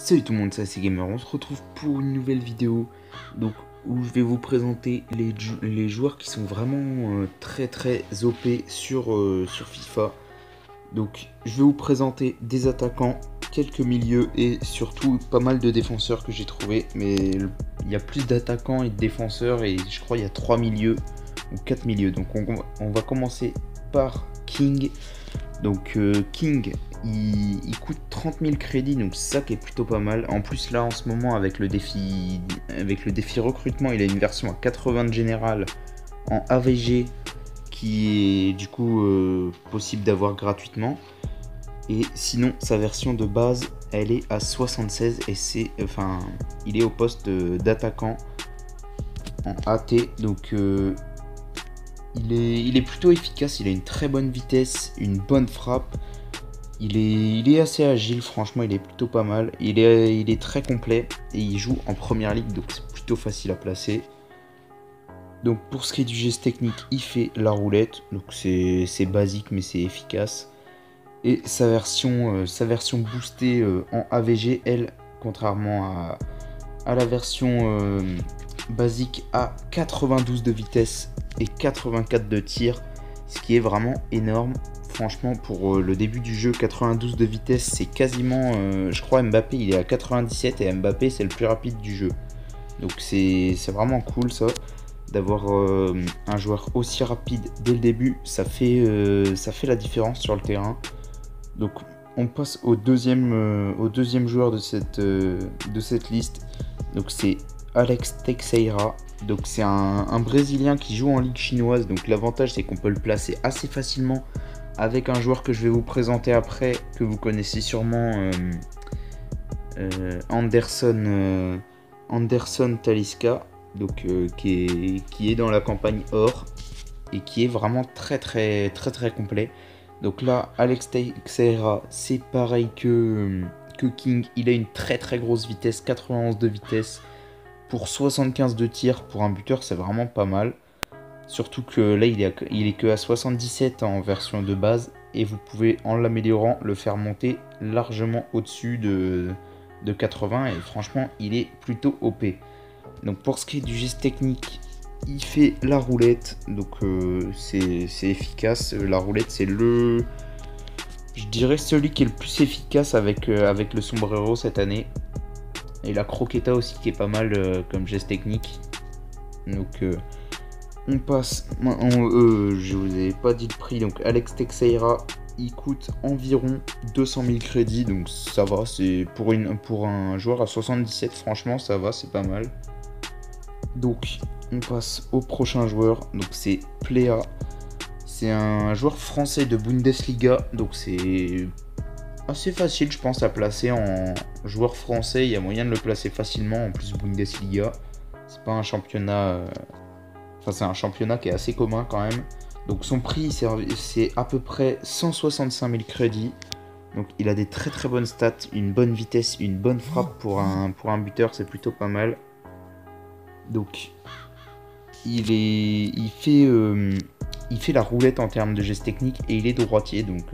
Salut tout le monde, c'est Gamer, on se retrouve pour une nouvelle vidéo donc, où je vais vous présenter les joueurs qui sont vraiment très OP sur FIFA. Donc je vais vous présenter des attaquants, quelques milieux et surtout pas mal de défenseurs que j'ai trouvé. Mais il y a plus d'attaquants et de défenseurs et je crois il y a 3 milieux ou 4 milieux. Donc on va commencer par King. Donc King, il coûte 30 000 crédits, donc c'est ça qui est plutôt pas mal. En plus là en ce moment avec le défi recrutement, il a une version à 80 de général en AVG qui est du coup possible d'avoir gratuitement. Et sinon sa version de base elle est à 76 et il est au poste d'attaquant en AT. Donc il est plutôt efficace, il a une très bonne vitesse, une bonne frappe. Il est assez agile, franchement, il est plutôt pas mal. Il est très complet et il joue en première ligue, donc c'est plutôt facile à placer. Donc pour ce qui est du geste technique, il fait la roulette, donc c'est basique mais c'est efficace. Et sa version boostée en AVG, elle, contrairement à la version basique, a 92 de vitesse et 84 de tir, ce qui est vraiment énorme. Franchement, pour le début du jeu, 92 de vitesse, c'est quasiment... je crois Mbappé, il est à 97 et Mbappé, c'est le plus rapide du jeu. Donc c'est vraiment cool ça, d'avoir un joueur aussi rapide dès le début. Ça fait la différence sur le terrain. Donc on passe au deuxième joueur de cette liste. Donc c'est Alex Teixeira. Donc c'est un Brésilien qui joue en ligue chinoise. Donc l'avantage c'est qu'on peut le placer assez facilement avec un joueur que je vais vous présenter après, que vous connaissez sûrement, Anderson Talisca, donc qui est dans la campagne or et qui est vraiment très complet. Donc là, Alex Teixeira, c'est pareil que King, il a une très grosse vitesse, 91 de vitesse pour 75 de tir. Pour un buteur, c'est vraiment pas mal. Surtout que là, il est que à 77 en version de base. Et vous pouvez, en l'améliorant, le faire monter largement au-dessus de 80. Et franchement, il est plutôt OP. Donc pour ce qui est du geste technique, il fait la roulette. Donc c'est efficace. La roulette, c'est je dirais celui qui est le plus efficace avec le sombrero cette année. Et la croqueta aussi qui est pas mal comme geste technique. Donc... on passe, je vous ai pas dit le prix, donc Alex Teixeira, il coûte environ 200 000 crédits, donc ça va, c'est pour un joueur à 77, franchement ça va, c'est pas mal. Donc on passe au prochain joueur, donc c'est Plea, c'est un joueur français de Bundesliga, donc c'est assez facile je pense à placer en joueur français, il y a moyen de le placer facilement, en plus Bundesliga, c'est pas un championnat... c'est un championnat qui est assez commun quand même. Donc son prix, c'est à peu près 165 000 crédits. Donc il a des très bonnes stats, une bonne vitesse, une bonne frappe pour un buteur, c'est plutôt pas mal. Donc il fait la roulette en termes de geste technique et il est droitier. Donc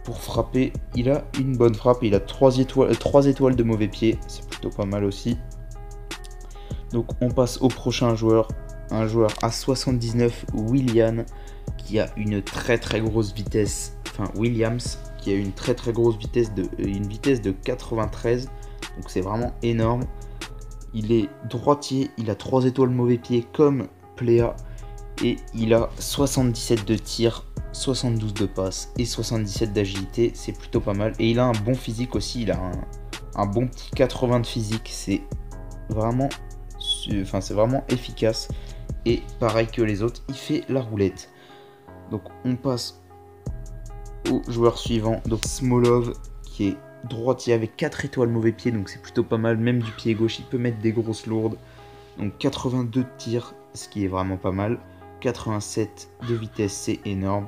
pour frapper, il a une bonne frappe. Il a 3 étoiles de mauvais pied, c'est plutôt pas mal aussi. Donc on passe au prochain joueur. Un joueur à 79, William, qui a une très grosse vitesse, Williams, qui a une très grosse vitesse une vitesse de 93, donc c'est vraiment énorme. Il est droitier, il a 3 étoiles mauvais pied comme Plea, et il a 77 de tir, 72 de passe et 77 d'agilité, c'est plutôt pas mal. Et il a un bon physique aussi, il a un bon petit 80 de physique, c'est vraiment efficace. Et pareil que les autres, il fait la roulette. Donc on passe au joueur suivant, donc Smolov, qui est droitier avec 4 étoiles mauvais pied, donc c'est plutôt pas mal, même du pied gauche, il peut mettre des grosses lourdes. Donc 82 de tir, ce qui est vraiment pas mal. 87 de vitesse, c'est énorme.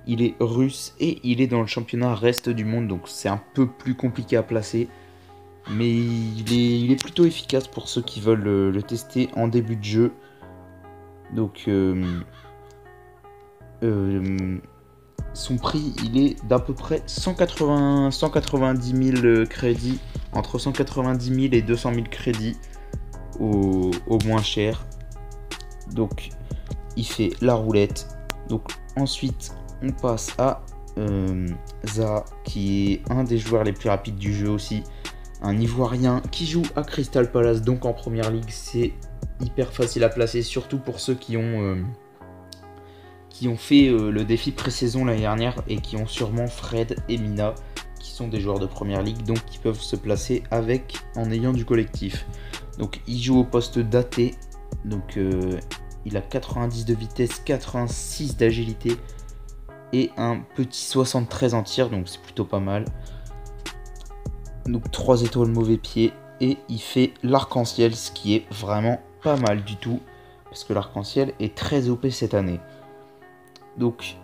Il est russe et il est dans le championnat reste du monde, donc c'est un peu plus compliqué à placer. Mais il est plutôt efficace pour ceux qui veulent le tester en début de jeu. Donc son prix il est d'à peu près 190 000 crédits entre 190 000 et 200 000 crédits au moins cher. Donc il fait la roulette. Donc ensuite on passe à Zaha, qui est un des joueurs les plus rapides du jeu aussi. Un Ivoirien qui joue à Crystal Palace, donc en première ligue. C'est hyper facile à placer, surtout pour ceux qui ont fait le défi pré-saison l'année dernière et qui ont sûrement Fred et Mina, qui sont des joueurs de première ligue, donc qui peuvent se placer avec en ayant du collectif. Donc il joue au poste d'AT, donc il a 90 de vitesse, 86 d'agilité et un petit 73 en tir, donc c'est plutôt pas mal. Donc 3 étoiles mauvais pied, et il fait l'arc-en-ciel, ce qui est vraiment pas mal du tout, parce que l'arc-en-ciel est très OP cette année. Donc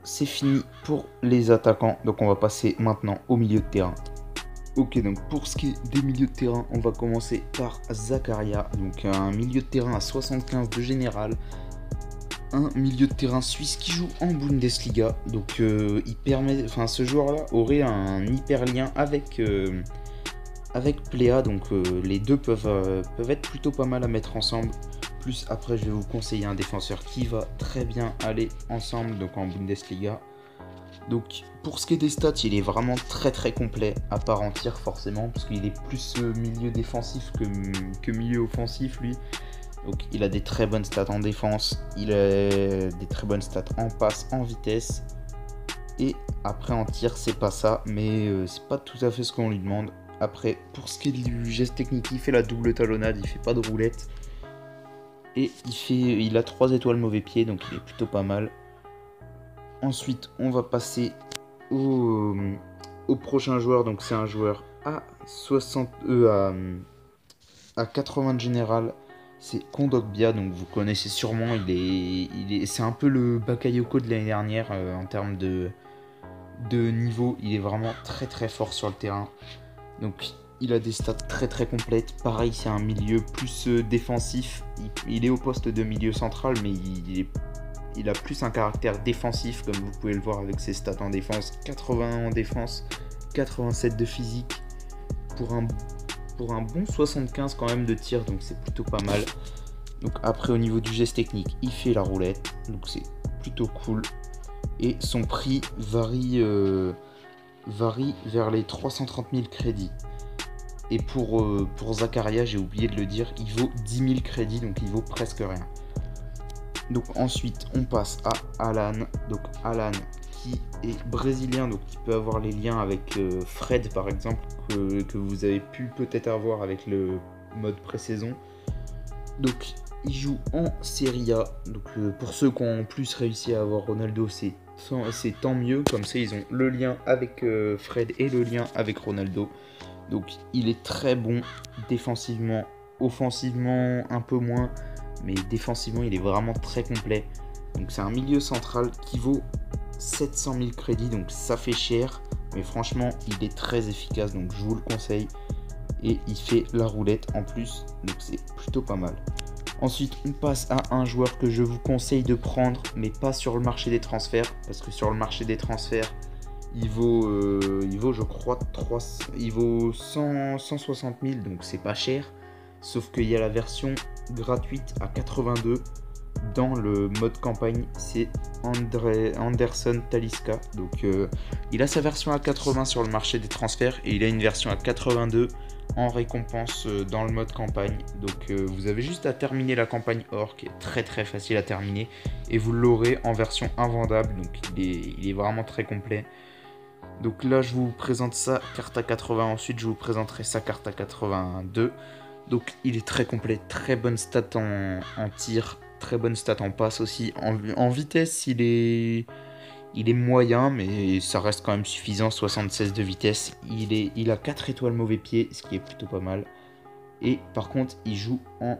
c'est fini pour les attaquants, donc on va passer maintenant au milieu de terrain. Ok, donc pour ce qui est des milieux de terrain, on va commencer par Zakaria, donc un milieu de terrain à 75 de général, un milieu de terrain suisse qui joue en Bundesliga. Donc ce joueur-là aurait un hyper lien avec Plea, donc les deux peuvent être plutôt pas mal à mettre ensemble. Plus après, je vais vous conseiller un défenseur qui va très bien aller ensemble, donc en Bundesliga. Donc pour ce qui est des stats, il est vraiment très très complet, à part en tir forcément, parce qu'il est plus milieu défensif que milieu offensif lui. Donc il a des très bonnes stats en défense, il a des très bonnes stats en passe, en vitesse. Et après en tir, c'est pas ça, mais c'est pas tout à fait ce qu'on lui demande. Après, pour ce qui est du geste technique, il fait la double talonnade, il fait pas de roulette. Et il a 3 étoiles mauvais pied, donc il est plutôt pas mal. Ensuite, on va passer au prochain joueur. Donc c'est un joueur à 80 de général. C'est Kondogbia, donc vous connaissez sûrement. C'est un peu le Bakayoko de l'année dernière en termes de niveau. Il est vraiment très très fort sur le terrain. Donc il a des stats très très complètes. Pareil, c'est un milieu plus défensif. Il est au poste de milieu central, mais il a plus un caractère défensif, comme vous pouvez le voir avec ses stats en défense. 81 en défense, 87 de physique, pour un bon 75 quand même de tir, donc c'est plutôt pas mal. Donc après, au niveau du geste technique, il fait la roulette, donc c'est plutôt cool. Et son prix varie vers les 330 000 crédits. Et pour Zakaria, j'ai oublié de le dire, il vaut 10 000 crédits, donc il vaut presque rien. Donc ensuite on passe à Alan. Donc Alan qui est brésilien, donc qui peut avoir les liens avec Fred par exemple, que vous avez pu peut-être avoir avec le mode pré-saison. Donc il joue en Serie A. Donc pour ceux qui ont en plus réussi à avoir Ronaldo, c'est tant mieux. Comme ça ils ont le lien avec Fred et le lien avec Ronaldo. Donc il est très bon défensivement, offensivement un peu moins, mais défensivement il est vraiment très complet. Donc c'est un milieu central qui vaut 700 000 crédits, donc ça fait cher, mais franchement il est très efficace, donc je vous le conseille. Et il fait la roulette en plus, donc c'est plutôt pas mal. Ensuite on passe à un joueur que je vous conseille de prendre, mais pas sur le marché des transferts, parce que sur le marché des transferts il vaut je crois 160 000, donc c'est pas cher. Sauf qu'il y a la version gratuite à 82 dans le mode campagne, c'est Anderson Talisca. Donc il a sa version à 80 sur le marché des transferts et il a une version à 82 en récompense dans le mode campagne. Donc vous avez juste à terminer la campagne or, qui est très très facile à terminer, et vous l'aurez en version invendable. Donc il est vraiment très complet. Donc là je vous présente sa carte à 80, ensuite je vous présenterai sa carte à 82. Donc il est très complet, très bonne stat en tir, très bonne stat en passe aussi. En vitesse il est moyen, mais ça reste quand même suffisant, 76 de vitesse. Il a 4 étoiles mauvais pied, ce qui est plutôt pas mal. Et par contre il joue en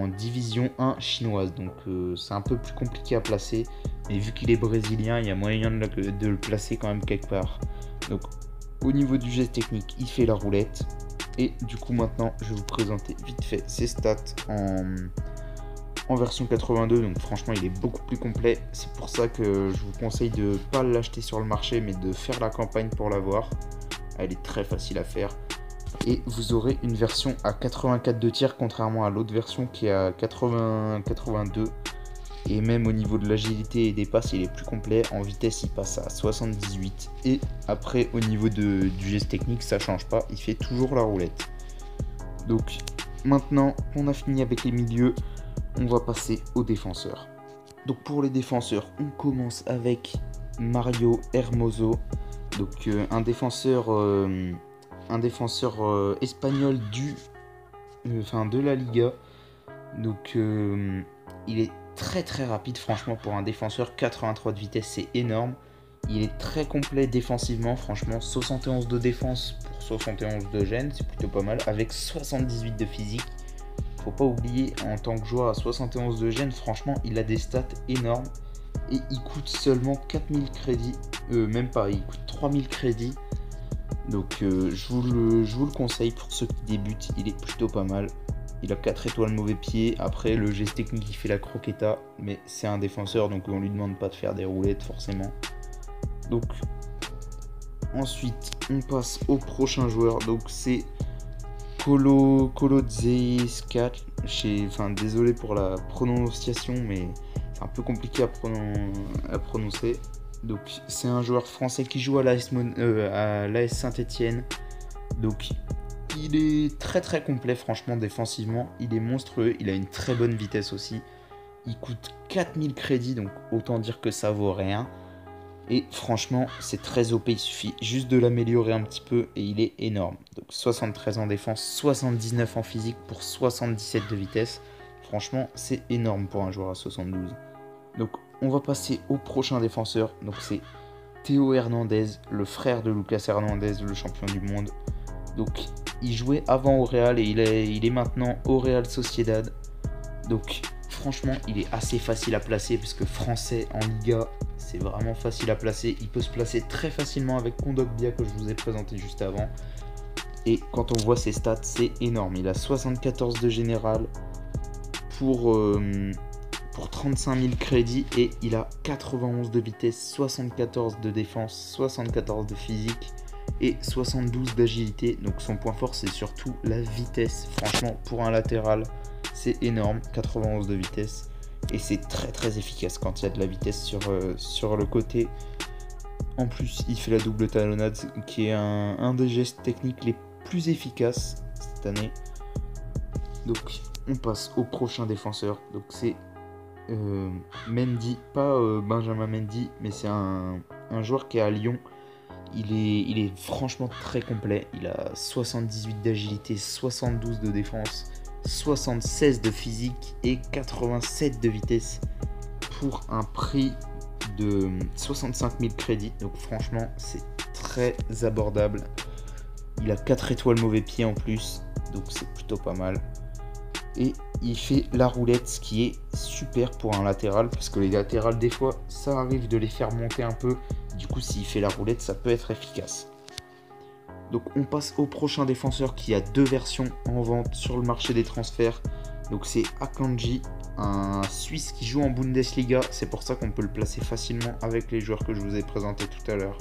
division 1 chinoise, donc c'est un peu plus compliqué à placer. Mais vu qu'il est brésilien, il y a moyen de le placer quand même quelque part. Donc au niveau du geste technique, il fait la roulette. Et du coup maintenant je vais vous présenter vite fait ses stats en version 82. Donc franchement il est beaucoup plus complet. C'est pour ça que je vous conseille de ne pas l'acheter sur le marché, mais de faire la campagne pour l'avoir. Elle est très facile à faire. Et vous aurez une version à 84 de tir, contrairement à l'autre version qui est à 82. Et même au niveau de l'agilité et des passes, il est plus complet. En vitesse, il passe à 78. Et après, au niveau du geste technique, ça change pas. Il fait toujours la roulette. Donc, maintenant qu'on a fini avec les milieux, on va passer aux défenseurs. Donc, pour les défenseurs, on commence avec Mario Hermoso. Donc, un défenseur espagnol de la Liga. Donc, il est très rapide, franchement, pour un défenseur. 83 de vitesse, c'est énorme. Il est très complet défensivement, franchement. 71 de défense pour 71 de gêne, c'est plutôt pas mal. Avec 78 de physique. Faut pas oublier, en tant que joueur à 71 de gêne, franchement, il a des stats énormes. Et il coûte seulement 4000 crédits. Même pas, il coûte 3000 crédits. Donc je vous le conseille pour ceux qui débutent, il est plutôt pas mal. Il a 4 étoiles mauvais pied. Après, le geste technique, il fait la croqueta. Mais c'est un défenseur, donc on lui demande pas de faire des roulettes forcément. Donc ensuite, on passe au prochain joueur. Donc c'est Kolodzeska. Désolé pour la prononciation, mais c'est un peu compliqué à prononcer. Donc c'est un joueur français qui joue à l'AS Saint-Etienne. Donc il est très complet, franchement, défensivement. Il est monstrueux, il a une très bonne vitesse aussi. Il coûte 4000 crédits, donc autant dire que ça vaut rien. Et franchement, c'est très OP, il suffit juste de l'améliorer un petit peu et il est énorme. Donc 73 en défense, 79 en physique pour 77 de vitesse. Franchement, c'est énorme pour un joueur à 72. Donc on va passer au prochain défenseur. Donc c'est Théo Hernandez, le frère de Lucas Hernandez, le champion du monde. Donc il jouait avant au Real et il est maintenant au Real Sociedad. Donc franchement, il est assez facile à placer parce que français en Liga, c'est vraiment facile à placer. Il peut se placer très facilement avec Kondogbia que je vous ai présenté juste avant. Et quand on voit ses stats, c'est énorme. Il a 74 de général pour 35 000 crédits et il a 91 de vitesse, 74 de défense, 74 de physique et 72 d'agilité. Donc son point fort, c'est surtout la vitesse. Franchement, pour un latéral, c'est énorme, 91 de vitesse. Et c'est très efficace quand il y a de la vitesse sur le côté. En plus, il fait la double talonnade, qui est un des gestes techniques les plus efficaces cette année. Donc, on passe au prochain défenseur. Donc, c'est Mendy, pas Benjamin Mendy, mais c'est un joueur qui est à Lyon. Il est franchement très complet. Il a 78 d'agilité, 72 de défense, 76 de physique et 87 de vitesse pour un prix de 65 000 crédits. Donc franchement, c'est très abordable. Il a 4 étoiles mauvais pied en plus, donc c'est plutôt pas mal. Et il fait la roulette, ce qui est super pour un latéral, parce que les latérales, des fois, ça arrive de les faire monter un peu. Du coup, s'il fait la roulette, ça peut être efficace. Donc on passe au prochain défenseur qui a 2 versions en vente sur le marché des transferts. Donc c'est Akanji, un Suisse qui joue en Bundesliga. C'est pour ça qu'on peut le placer facilement avec les joueurs que je vous ai présentés tout à l'heure,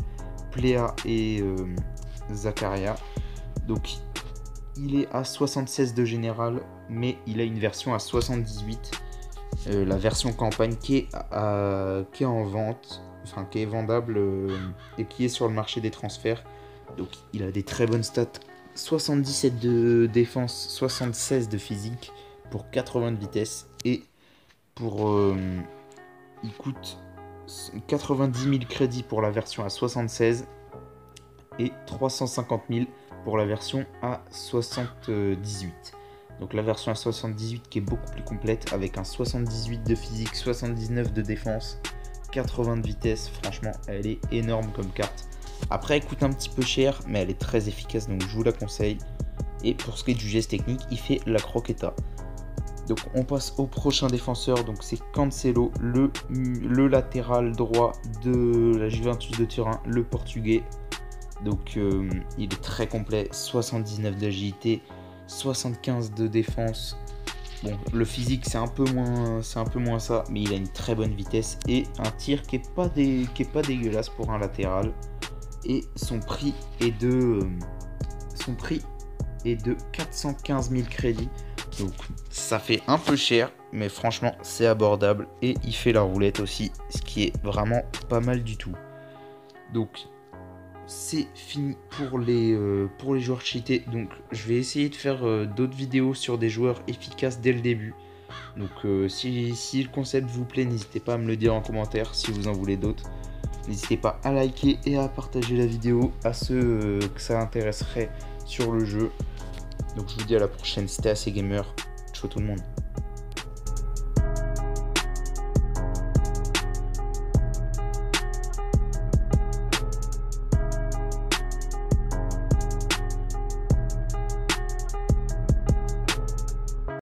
Plea et Zakaria. Donc il est à 76 de général, mais il a une version à 78. La version campagne qui est en vente, enfin qui est vendable et qui est sur le marché des transferts. Donc il a des très bonnes stats, 77 de défense, 76 de physique pour 80 de vitesse et il coûte 90 000 crédits pour la version à 76 et 350 000 pour la version à 78. Donc la version à 78 qui est beaucoup plus complète avec un 78 de physique, 79 de défense, 80 de vitesse. Franchement, elle est énorme comme carte. Après, elle coûte un petit peu cher, mais elle est très efficace, donc je vous la conseille. Et pour ce qui est du geste technique, il fait la croqueta. Donc on passe au prochain défenseur, donc c'est Cancelo, le latéral droit de la Juventus de Turin, le portugais. Donc il est très complet, 79 d'agilité, 75 de défense. Bon, le physique c'est un peu moins ça, mais il a une très bonne vitesse et un tir qui est pas dégueulasse pour un latéral. et son prix est de 415 000 crédits. Donc ça fait un peu cher, mais franchement c'est abordable et il fait la roulette aussi, ce qui est vraiment pas mal du tout. Donc c'est fini pour les joueurs cheatés. Donc je vais essayer de faire d'autres vidéos sur des joueurs efficaces dès le début. Donc si le concept vous plaît, n'hésitez pas à me le dire en commentaire si vous en voulez d'autres. N'hésitez pas à liker et à partager la vidéo à ceux que ça intéresserait sur le jeu. Donc je vous dis à la prochaine, c'était AC Gamer. Ciao tout le monde.